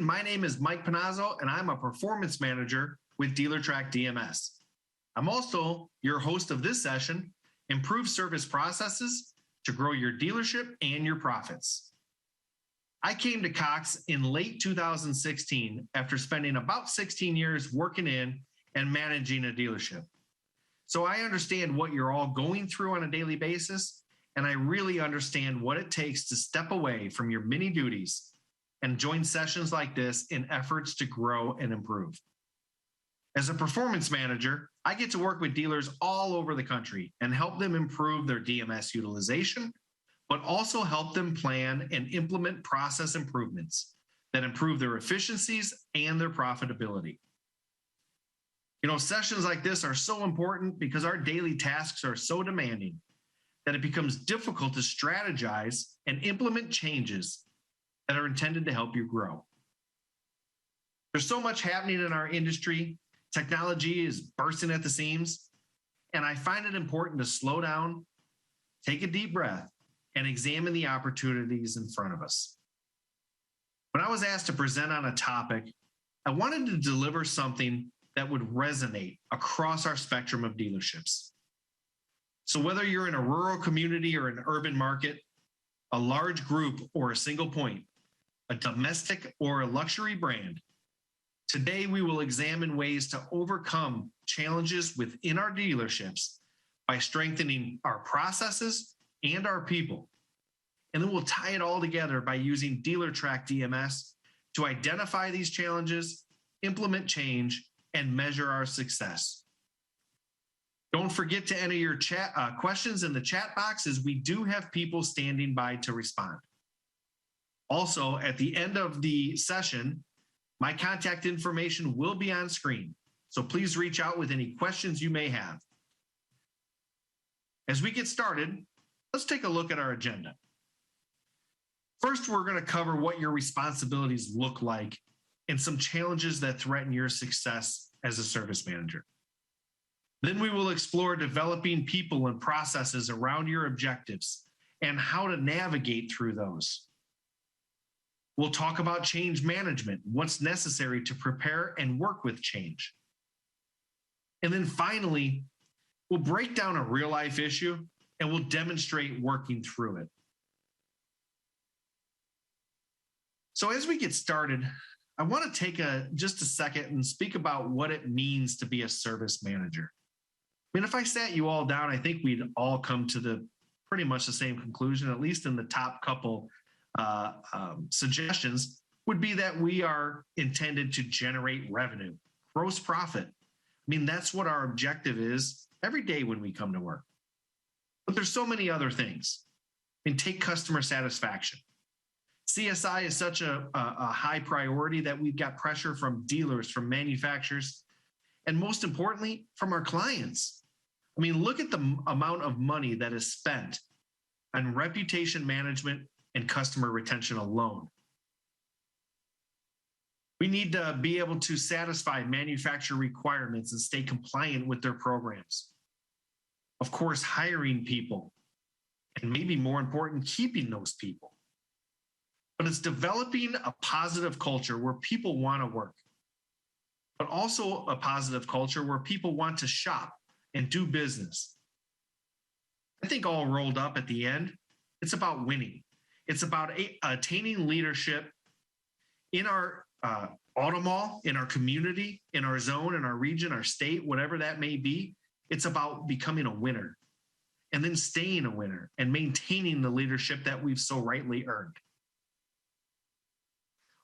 My name is Mike Panozzo, and I'm a performance manager with DealerTrack DMS. I'm also your host of this session, Improve Service Processes to Grow Your Dealership and Your Profits. I came to Cox in late 2016 after spending about 16 years working in and managing a dealership. So I understand what you're all going through on a daily basis, and I really understand what it takes to step away from your many duties and join sessions like this in efforts to grow and improve. As a performance manager, I get to work with dealers all over the country and help them improve their DMS utilization, but also help them plan and implement process improvements that improve their efficiencies and their profitability. Sessions like this are so important because our daily tasks are so demanding that it becomes difficult to strategize and implement changes that are intended to help you grow. There's so much happening in our industry. Technology is bursting at the seams, and I find it important to slow down, take a deep breath, and examine the opportunities in front of us. When I was asked to present on a topic, I wanted to deliver something that would resonate across our spectrum of dealerships. So whether you're in a rural community or an urban market, a large group or a single point, a domestic or a luxury brand, today we will examine ways to overcome challenges within our dealerships by strengthening our processes and our people. And then we'll tie it all together by using DealerTrack DMS to identify these challenges, implement change, and measure our success. Don't forget to enter your chat questions in the chat box, as we do have people standing by to respond. Also, at the end of the session, my contact information will be on screen, so please reach out with any questions you may have. As we get started, let's take a look at our agenda. First, we're going to cover what your responsibilities look like and some challenges that threaten your success as a service manager. Then we will explore developing people and processes around your objectives and how to navigate through those. We'll talk about change management, what's necessary to prepare and work with change. And then finally, we'll break down a real-life issue and we'll demonstrate working through it. So as we get started, I want to take just a second and speak about what it means to be a service manager. I mean, if I sat you all down, I think we'd all come to pretty much the same conclusion, at least in the top couple suggestions, would be that we are intended to generate revenue, gross profit. I mean, that's what our objective is every day when we come to work. But there's so many other things. I mean, take customer satisfaction. CSI is such a high priority that we've got pressure from dealers, from manufacturers, and most importantly, from our clients. I mean, look at the amount of money that is spent on reputation management and customer retention alone. We need to be able to satisfy manufacturer requirements and stay compliant with their programs. Of course, hiring people, and maybe more important, keeping those people. But it's developing a positive culture where people want to work, but also a positive culture where people want to shop and do business. I think all rolled up at the end, it's about winning. It's about attaining leadership in our auto mall, in our community, in our zone, in our region, our state, whatever that may be. It's about becoming a winner and then staying a winner and maintaining the leadership that we've so rightly earned.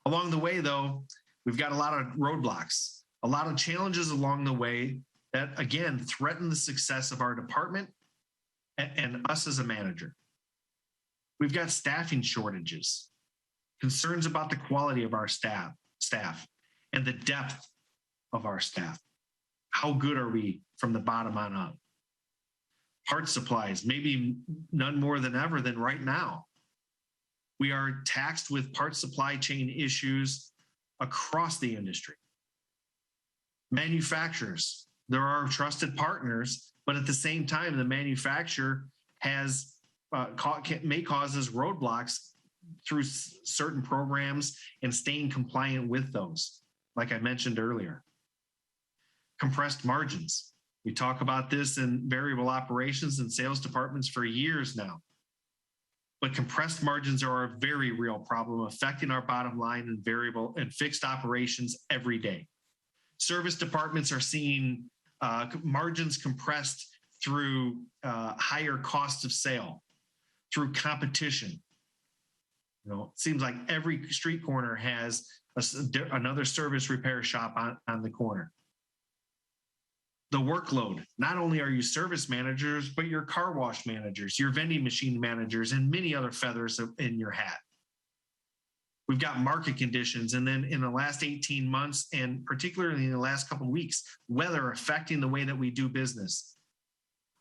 Along the way, though, we've got a lot of roadblocks, a lot of challenges along the way that, again, threaten the success of our department and us as a manager. We've got staffing shortages, concerns about the quality of our staff, and the depth of our staff. How good are we from the bottom on up? Part supplies, maybe none more than ever than right now. We are taxed with part supply chain issues across the industry. Manufacturers, there are trusted partners, but at the same time, the manufacturer may causes roadblocks through certain programs and staying compliant with those, like I mentioned earlier. Compressed margins. We talk about this in variable operations and sales departments for years now. But compressed margins are a very real problem affecting our bottom line in variable and fixed operations every day. Service departments are seeing margins compressed through higher cost of sale, through competition. It seems like every street corner has another service repair shop on the corner. The workload, not only are you service managers, but your car wash managers, your vending machine managers, and many other feathers in your hat. We've got market conditions, and then in the last 18 months, and particularly in the last couple of weeks, weather affecting the way that we do business.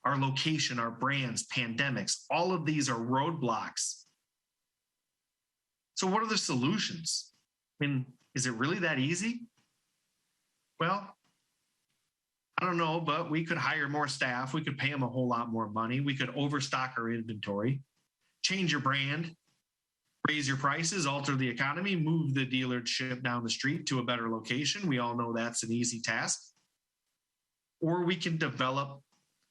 Our location, our brands, pandemics, all of these are roadblocks. So what are the solutions? I mean, is it really that easy? Well, I don't know, but we could hire more staff. We could pay them a whole lot more money. We could overstock our inventory, change your brand, raise your prices, alter the economy, move the dealership down the street to a better location. We all know that's an easy task. Or we can develop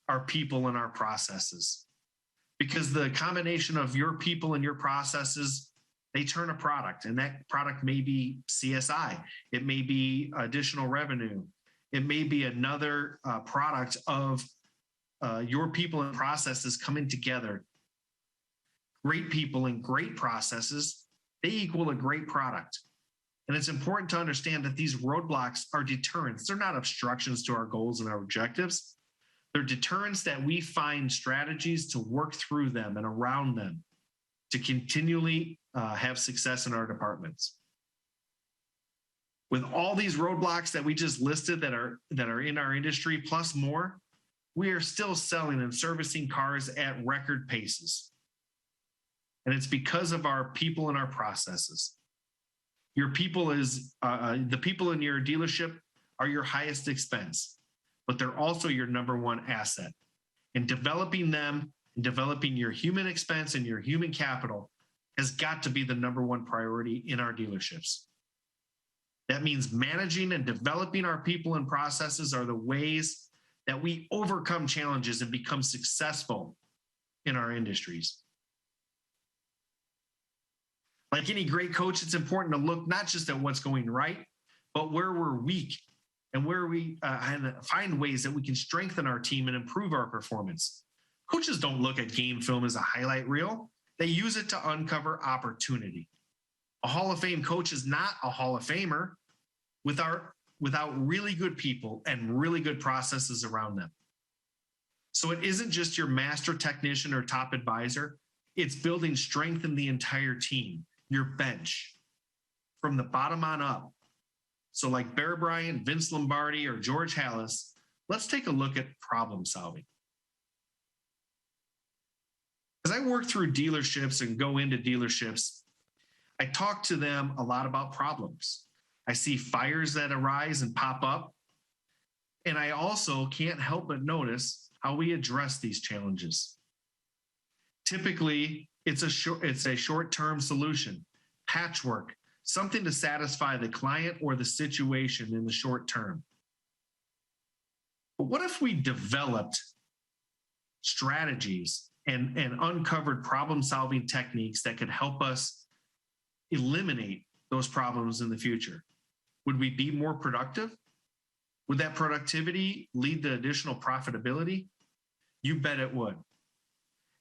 our people and our processes, because the combination of your people and your processes, they turn a product, and that product may be CSI. It may be additional revenue. It may be another product of your people and processes coming together. Great people and great processes, they equal a great product. And it's important to understand that these roadblocks are deterrents. They're not obstructions to our goals and our objectives. They're deterrents that we find strategies to work through them and around them to continually have success in our departments. With all these roadblocks that we just listed that are in our industry, plus more, we are still selling and servicing cars at record paces. And it's because of our people and our processes. Your people the people in your dealership are your highest expense, but they're also your number one asset. And developing them and developing your human expense and your human capital has got to be the number one priority in our dealerships. That means managing and developing our people and processes are the ways that we overcome challenges and become successful in our industries. Like any great coach, it's important to look not just at what's going right, but where we're weak and where we find ways that we can strengthen our team and improve our performance. Coaches don't look at game film as a highlight reel. They use it to uncover opportunity. A Hall of Fame coach is not a Hall of Famer without really good people and really good processes around them. So it isn't just your master technician or top advisor. It's building strength in the entire team, your bench, from the bottom on up. So like Bear Bryant, Vince Lombardi, or George Halas, let's take a look at problem solving. As I work through dealerships and go into dealerships, I talk to them a lot about problems. I see fires that arise and pop up. And I also can't help but notice how we address these challenges. Typically, it's a short-term solution, patchwork, something to satisfy the client or the situation in the short term. But what if we developed strategies and uncovered problem-solving techniques that could help us eliminate those problems in the future? Would we be more productive? Would that productivity lead to additional profitability? You bet it would.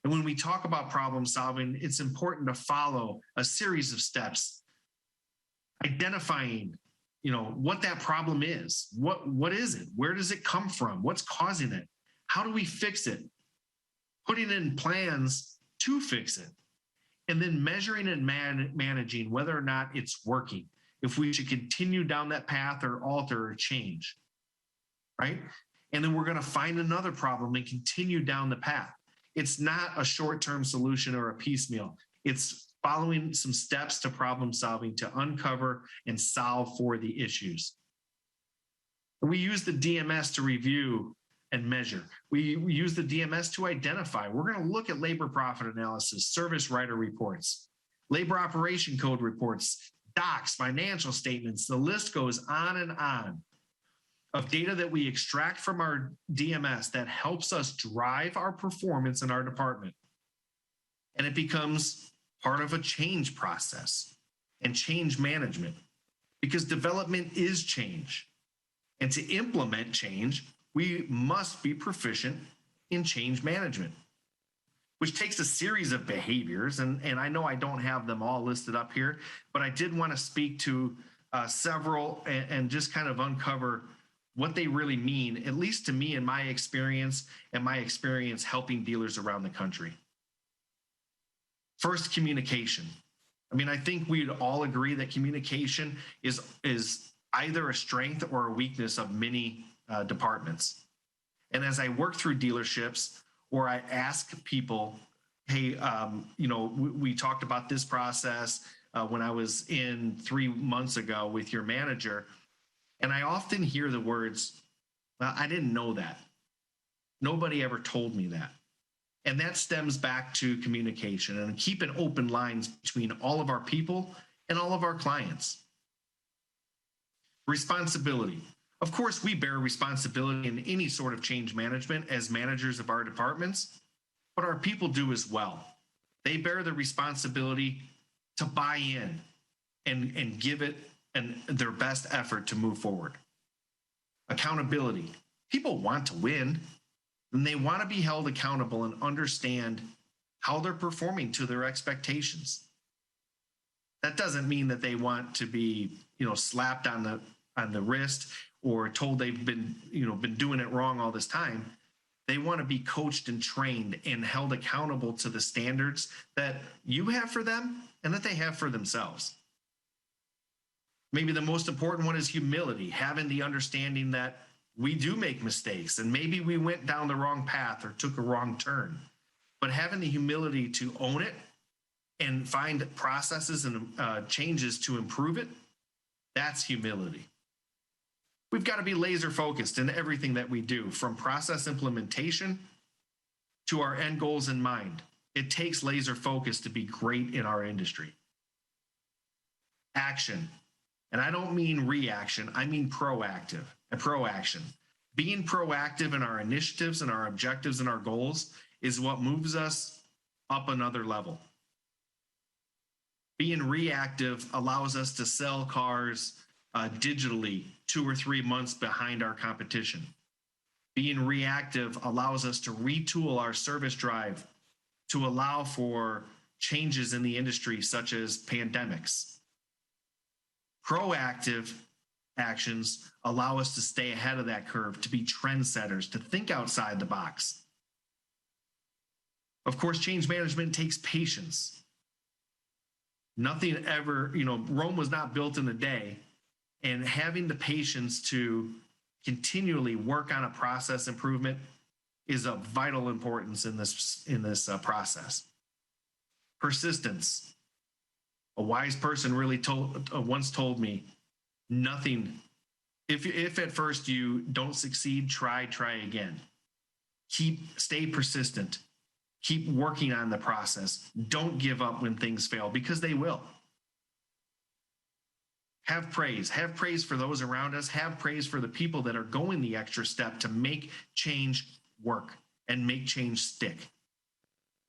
And when we talk about problem solving, it's important to follow a series of steps, identifying, what that problem is. What is it? Where does it come from? What's causing it? How do we fix it? Putting in plans to fix it, and then measuring and managing whether or not it's working, if we should continue down that path or alter or change, right? And then we're going to find another problem and continue down the path. It's not a short-term solution or a piecemeal. It's following some steps to problem solving to uncover and solve for the issues. We use the DMS to review and measure. We use the DMS to identify. We're going to look at labor profit analysis, service writer reports. labor operation code reports, docs, financial statements, the list goes on and on of data that we extract from our DMS that helps us drive our performance in our department. And it becomes part of a change process and change management, because development is change. And to implement change, we must be proficient in change management, which takes a series of behaviors. And I know I don't have them all listed up here, but I did want to speak to several and just kind of uncover what they really mean, at least to me in my experience and my experience helping dealers around the country. First, communication. I mean, I think we'd all agree that communication is either a strength or a weakness of many departments. And as I work through dealerships, or I ask people, hey, we talked about this process when I was in 3 months ago with your manager. And I often hear the words, well, I didn't know that. Nobody ever told me that. And that stems back to communication and keeping open lines between all of our people and all of our clients. Responsibility. Of course, we bear responsibility in any sort of change management as managers of our departments, but our people do as well. They bear the responsibility to buy in and give it their best effort to move forward. Accountability. People want to win, and they want to be held accountable and understand how they're performing to their expectations. That doesn't mean that they want to be, slapped on the wrist or told they've been doing it wrong all this time. They want to be coached and trained and held accountable to the standards that you have for them and that they have for themselves. Maybe the most important one is humility, having the understanding that we do make mistakes and maybe we went down the wrong path or took a wrong turn, but having the humility to own it and find processes and changes to improve it, that's humility. We've got to be laser focused in everything that we do, from process implementation to our end goals in mind. It takes laser focus to be great in our industry. Action. And I don't mean reaction, I mean proactive and proaction. Being proactive in our initiatives and our objectives and our goals is what moves us up another level. Being reactive allows us to sell cars digitally 2 or 3 months behind our competition. Being reactive allows us to retool our service drive to allow for changes in the industry, such as pandemics. Proactive actions allow us to stay ahead of that curve, to be trendsetters, to think outside the box. Of course, change management takes patience. Nothing ever, Rome was not built in a day, and having the patience to continually work on a process improvement is of vital importance in this process. Persistence. A wise person really once told me, nothing, if at first you don't succeed, try again. Stay persistent. Keep working on the process. Don't give up when things fail, because they will. Have praise for those around us. Have praise for the people that are going the extra step to make change work and make change stick.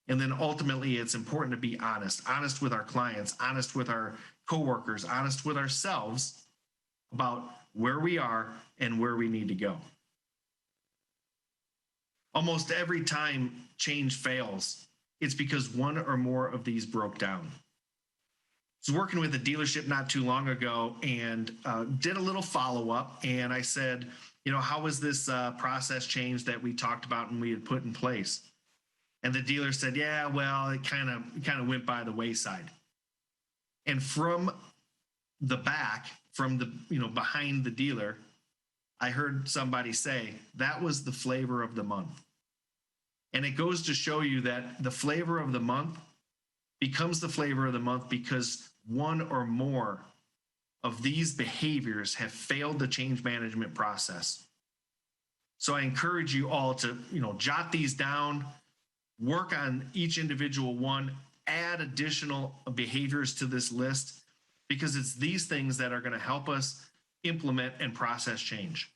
And then ultimately, it's important to be honest with our clients, honest with our coworkers, honest with ourselves about where we are and where we need to go. Almost every time change fails, it's because one or more of these broke down. I was working with a dealership not too long ago and did a little follow-up, and I said, how was this process change that we talked about and we had put in place? And the dealer said, yeah, well, it kind of went by the wayside. And from the back, behind the dealer, I heard somebody say, that was the flavor of the month. And it goes to show you that the flavor of the month becomes the flavor of the month because one or more of these behaviors have failed the change management process. So I encourage you all to, jot these down, work on each individual one, add additional behaviors to this list because it's these things that are going to help us implement and process change.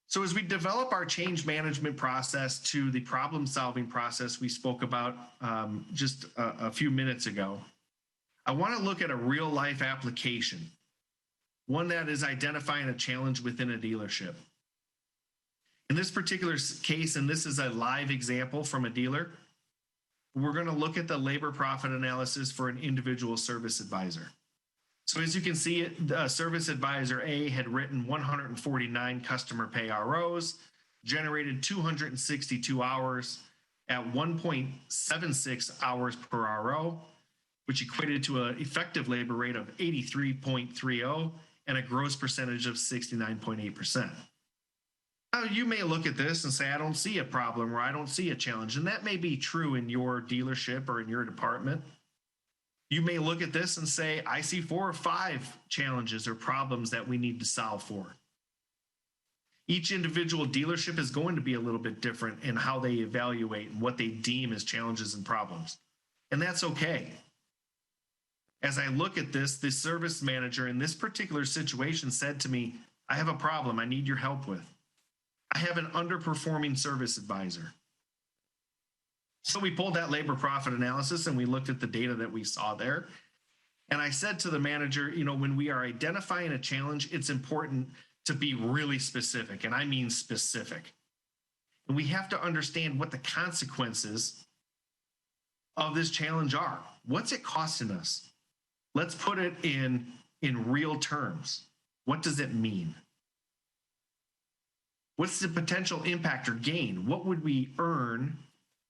So as we develop our change management process to the problem solving process we spoke about just a few minutes ago, I want to look at a real life application, one that is identifying a challenge within a dealership. In this particular case, and this is a live example from a dealer, we're going to look at the labor profit analysis for an individual service advisor. So as you can see, service advisor A had written 149 customer pay ROs, generated 262 hours at 1.76 hours per RO, which equated to an effective labor rate of 83.30 and a gross percentage of 69.8%. Now, you may look at this and say, I don't see a problem or I don't see a challenge. And that may be true in your dealership or in your department. You may look at this and say, I see 4 or 5 challenges or problems that we need to solve for. Each individual dealership is going to be a little bit different in how they evaluate and what they deem as challenges and problems. And that's okay. As I look at this, the service manager in this particular situation said to me, I have a problem I need your help with. I have an underperforming service advisor. So we pulled that labor profit analysis and we looked at the data that we saw there. And I said to the manager, when we are identifying a challenge, it's important to be really specific. And I mean specific. And we have to understand what the consequences of this challenge are. What's it costing us? Let's put it in real terms. What does it mean? What's the potential impact or gain? What would we earn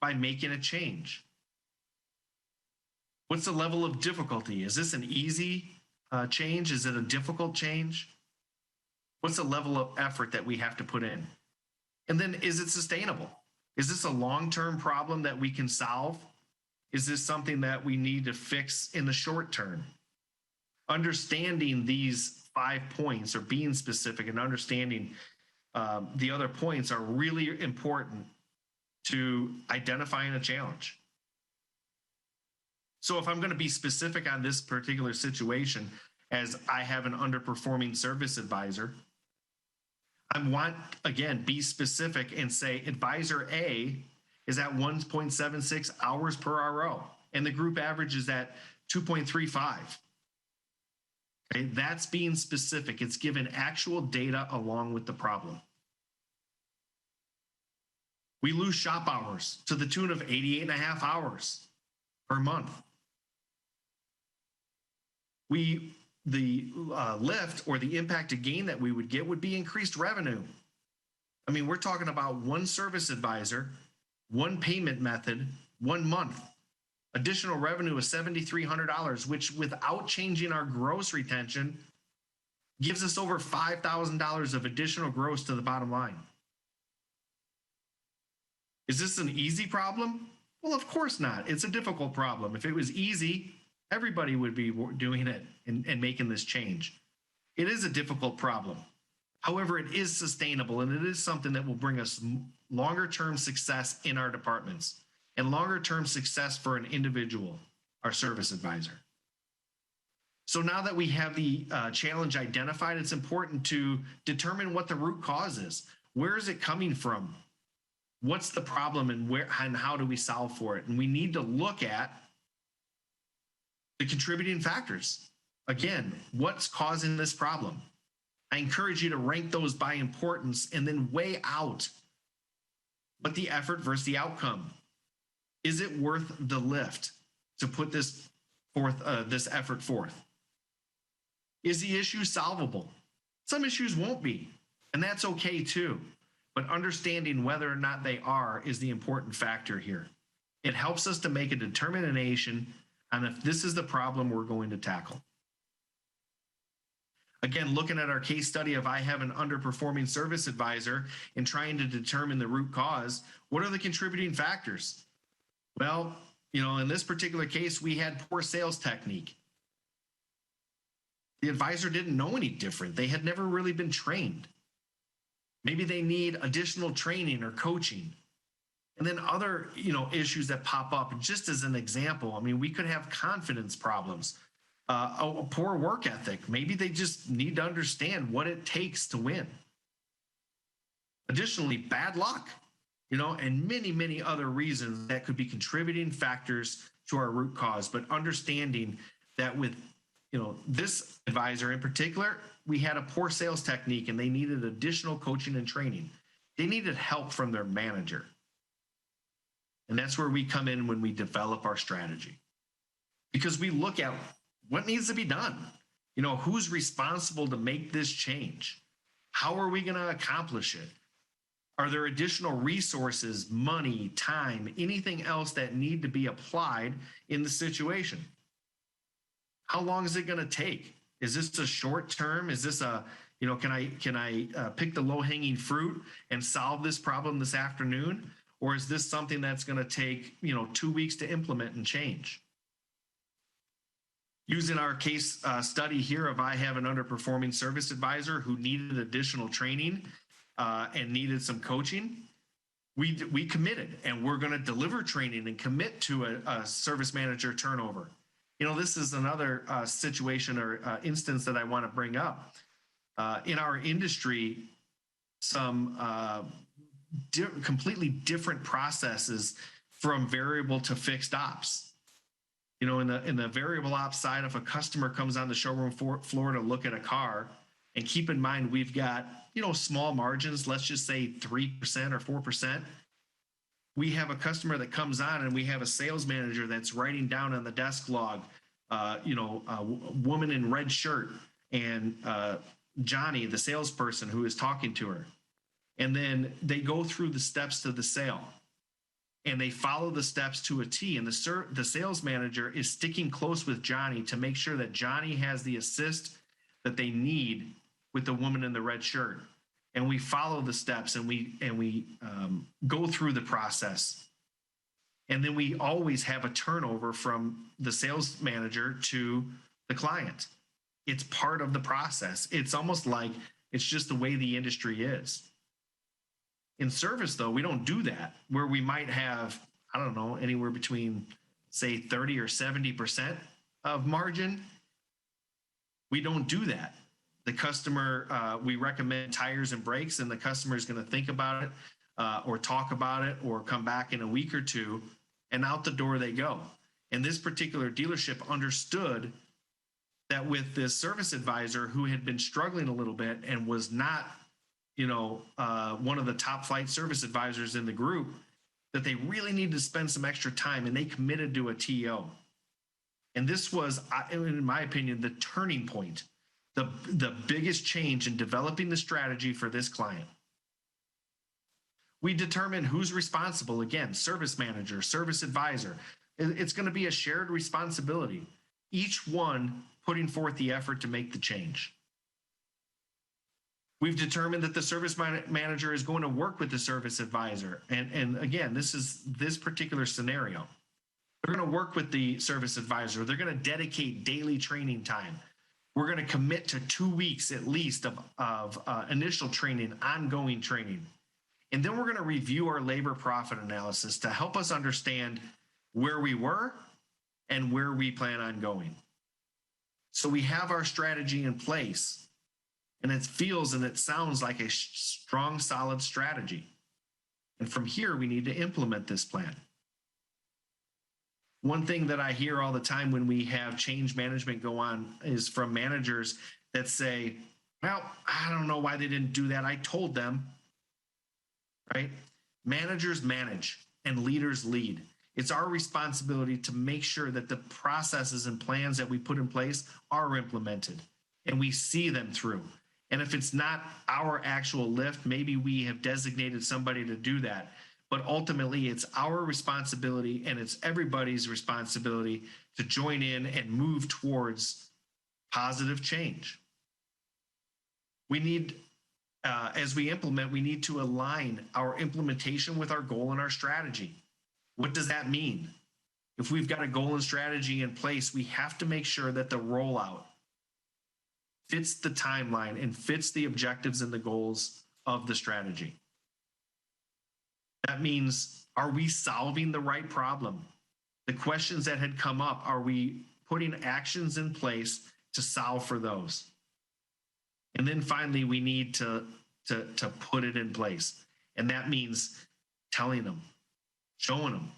by making a change? What's the level of difficulty? Is this an easy change? Is it a difficult change? What's the level of effort that we have to put in? And then, is it sustainable? Is this a long-term problem that we can solve? Is this something that we need to fix in the short term? Understanding these 5 points or being specific and understanding the other points are really important to identifying a challenge. So if I'm going to be specific on this particular situation, as I have an underperforming service advisor, I want, again, be specific and say advisor A is at 1.76 hours per RO, and the group average is at 2.35. Okay, that's being specific. It's given actual data along with the problem. We lose shop hours to the tune of 88.5 hours per month. The lift or the impacted gain that we would get would be increased revenue. I mean, we're talking about one service advisor, one payment method, 1 month. Additional revenue of $7,300, which without changing our gross retention gives us over $5,000 of additional gross to the bottom line. Is this an easy problem? Well, of course not. It's a difficult problem. If it was easy, everybody would be doing it and making this change. It is a difficult problem. However, it is sustainable, and it is something that will bring us longer-term success in our departments and longer-term success for an individual, our service advisor. So now that we have the challenge identified, it's important to determine what the root cause is. Where is it coming from? What's the problem, and how do we solve for it? And we need to look at the contributing factors. Again, what's causing this problem? I encourage you to rank those by importance and then weigh out what the effort versus the outcome. Is it worth the lift to put this effort forth? Is the issue solvable? Some issues won't be, and that's okay too. But understanding whether or not they are is the important factor here. It helps us to make a determination on if this is the problem we're going to tackle. Again, looking at our case study of I have an underperforming service advisor and trying to determine the root cause, what are the contributing factors? Well, in this particular case, we had poor sales technique. The advisor didn't know any different. They had never really been trained. Maybe they need additional training or coaching. And then other, issues that pop up, just as an example, I mean, we could have confidence problems, a poor work ethic. Maybe they just need to understand what it takes to win. Additionally, bad luck, and many, many other reasons that could be contributing factors to our root cause. But understanding that with, this advisor in particular, we had a poor sales technique and they needed additional coaching and training. They needed help from their manager. And that's where we come in when we develop our strategy, because we look at what needs to be done. Who's responsible to make this change? How are we going to accomplish it? Are there additional resources, money, time, anything else that need to be applied in the situation? How long is it going to take? Is this a short term? Is this a, can I pick the low hanging fruit and solve this problem this afternoon? Or is this something that's going to take, 2 weeks to implement and change? Using our case study here of I have an underperforming service advisor who needed additional training and needed some coaching, we committed, and we're going to deliver training and commit to a service manager turnover. This is another situation or instance that I want to bring up. In our industry, some completely different processes from variable to fixed ops. In the variable ops side, if a customer comes on the showroom floor to look at a car, and keep in mind we've got small margins, let's just say 3% or 4%. We have a customer that comes on and we have a sales manager that's writing down on the desk log, a woman in red shirt and Johnny, the salesperson, who is talking to her. And then they go through the steps to the sale and they follow the steps to a T. And the sales manager is sticking close with Johnny to make sure that Johnny has the assist that they need with the woman in the red shirt. And we follow the steps and we go through the process. And then we always have a turnover from the sales manager to the client. It's part of the process. It's almost like it's just the way the industry is. In service, though, we don't do that, where we might have, I don't know, anywhere between, say, 30 or 70% of margin. We don't do that. The customer, we recommend tires and brakes, and the customer is going to think about it or talk about it or come back in a week or two, and out the door they go. And this particular dealership understood that with this service advisor who had been struggling a little bit and was not, one of the top flight service advisors in the group, that they really needed to spend some extra time, and they committed to a TO. And this was, in my opinion, the turning point, the biggest change in developing the strategy for this client. We determine who's responsible. Again, service manager, service advisor. It's going to be a shared responsibility, each one putting forth the effort to make the change. We've determined that the service manager is going to work with the service advisor. And again, this particular scenario. They're going to work with the service advisor. They're going to dedicate daily training time. We're going to commit to 2 weeks at least of initial training, ongoing training. And then we're going to review our labor profit analysis to help us understand where we were and where we plan on going. So we have our strategy in place. And it feels and it sounds like a strong, solid strategy. And from here, we need to implement this plan. One thing that I hear all the time when we have change management go on is from managers that say, well, I don't know why they didn't do that. I told them, right? Managers manage and leaders lead. It's our responsibility to make sure that the processes and plans that we put in place are implemented and we see them through. And if it's not our actual lift, maybe we have designated somebody to do that. But ultimately, it's our responsibility and it's everybody's responsibility to join in and move towards positive change. We need, as we implement, we need to align our implementation with our goal and our strategy. What does that mean? If we've got a goal and strategy in place, we have to make sure that the rollout fits the timeline and fits the objectives and the goals of the strategy. That means, are we solving the right problem? The questions that had come up, are we putting actions in place to solve for those? And then finally, we need to put it in place. And that means telling them, showing them,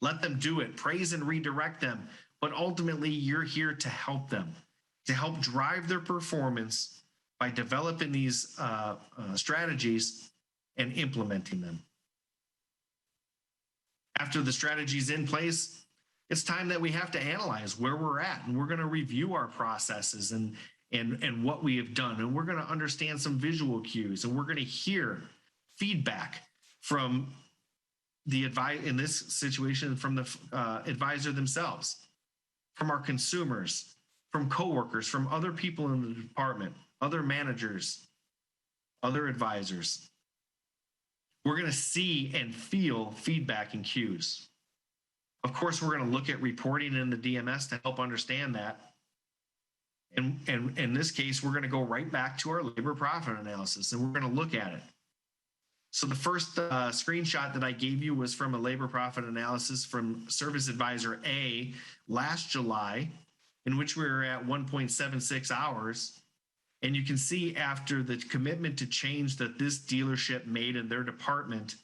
let them do it, praise and redirect them. But ultimately, you're here to help them, to help drive their performance by developing these strategies and implementing them. After the strategy's in place, it's time that we have to analyze where we're at, and we're going to review our processes and what we have done, and we're going to understand some visual cues, and we're going to hear feedback from the advisor, in this situation, from the advisor themselves, from our consumers, from coworkers, from other people in the department, other managers, other advisors. We're going to see and feel feedback and cues. Of course, we're going to look at reporting in the DMS to help understand that. And in this case, we're going to go right back to our labor profit analysis, and we're going to look at it. So the first screenshot that I gave you was from a labor profit analysis from Service Advisor A last July, in which we were at 1.76 hours. And you can see, after the commitment to change that this dealership made in their department,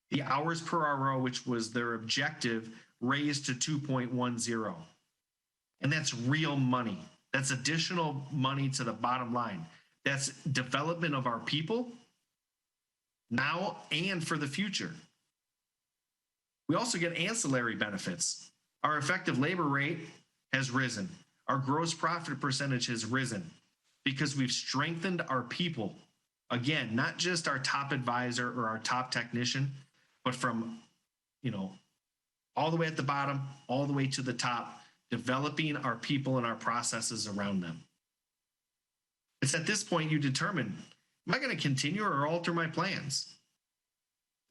the hours per RO, which was their objective, raised to 2.10. And that's real money. That's additional money to the bottom line. That's development of our people now and for the future. We also get ancillary benefits. Our effective labor rate has risen. Our gross profit percentage has risen because we've strengthened our people. Again, not just our top advisor or our top technician, but from, all the way at the bottom, all the way to the top, developing our people and our processes around them. It's at this point you determine, am I going to continue or alter my plans?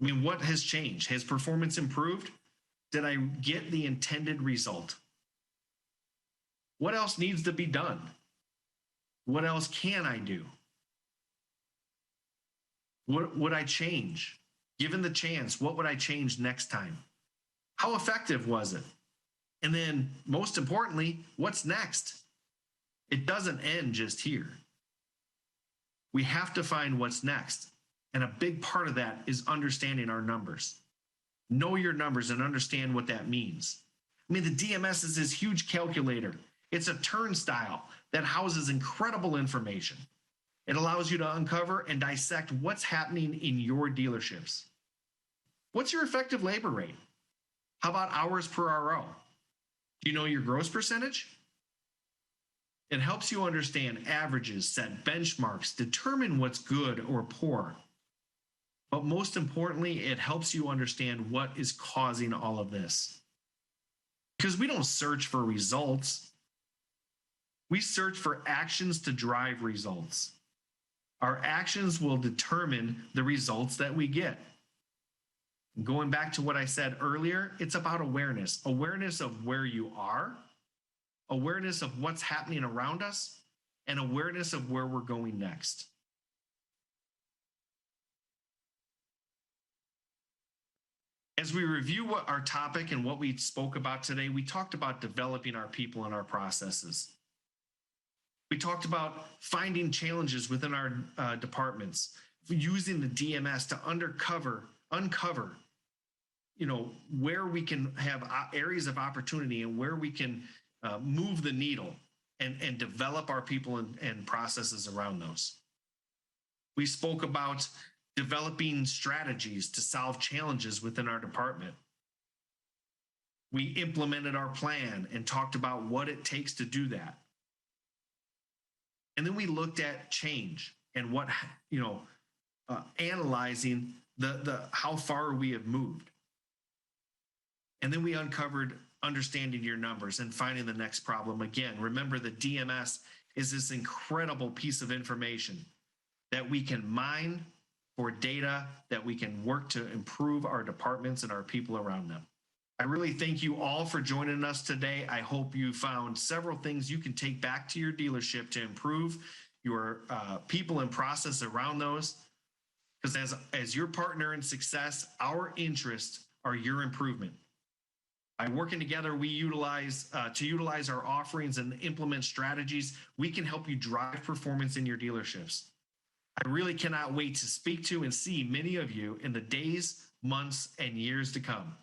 I mean, what has changed? Has performance improved? Did I get the intended result? What else needs to be done? What else can I do? What would I change? Given the chance, what would I change next time? How effective was it? And then, most importantly, what's next? It doesn't end just here. We have to find what's next. And a big part of that is understanding our numbers. Know your numbers and understand what that means. I mean, the DMS is this huge calculator. It's a turnstile that houses incredible information. It allows you to uncover and dissect what's happening in your dealerships. What's your effective labor rate? How about hours per RO? Do you know your gross percentage? It helps you understand averages, set benchmarks, determine what's good or poor. But most importantly, it helps you understand what is causing all of this. Because we don't search for results. We search for actions to drive results. Our actions will determine the results that we get. Going back to what I said earlier, it's about awareness. Awareness of where you are, awareness of what's happening around us, and awareness of where we're going next. As we review what our topic and what we spoke about today, we talked about developing our people and our processes. We talked about finding challenges within our departments, using the DMS to uncover, where we can have areas of opportunity and where we can move the needle and develop our people and processes around those. We spoke about developing strategies to solve challenges within our department. We implemented our plan and talked about what it takes to do that. And then we looked at change and what, analyzing the how far we have moved. And then we uncovered understanding your numbers and finding the next problem. Again, remember, the DMS is this incredible piece of information that we can mine for data that we can work to improve our departments and our people around them. I really thank you all for joining us today. I hope you found several things you can take back to your dealership to improve your people and process around those. because as your partner in success, our interests are your improvement. By working together, we utilize our offerings and implement strategies. We can help you drive performance in your dealerships. I really cannot wait to speak to and see many of you in the days, months, and years to come.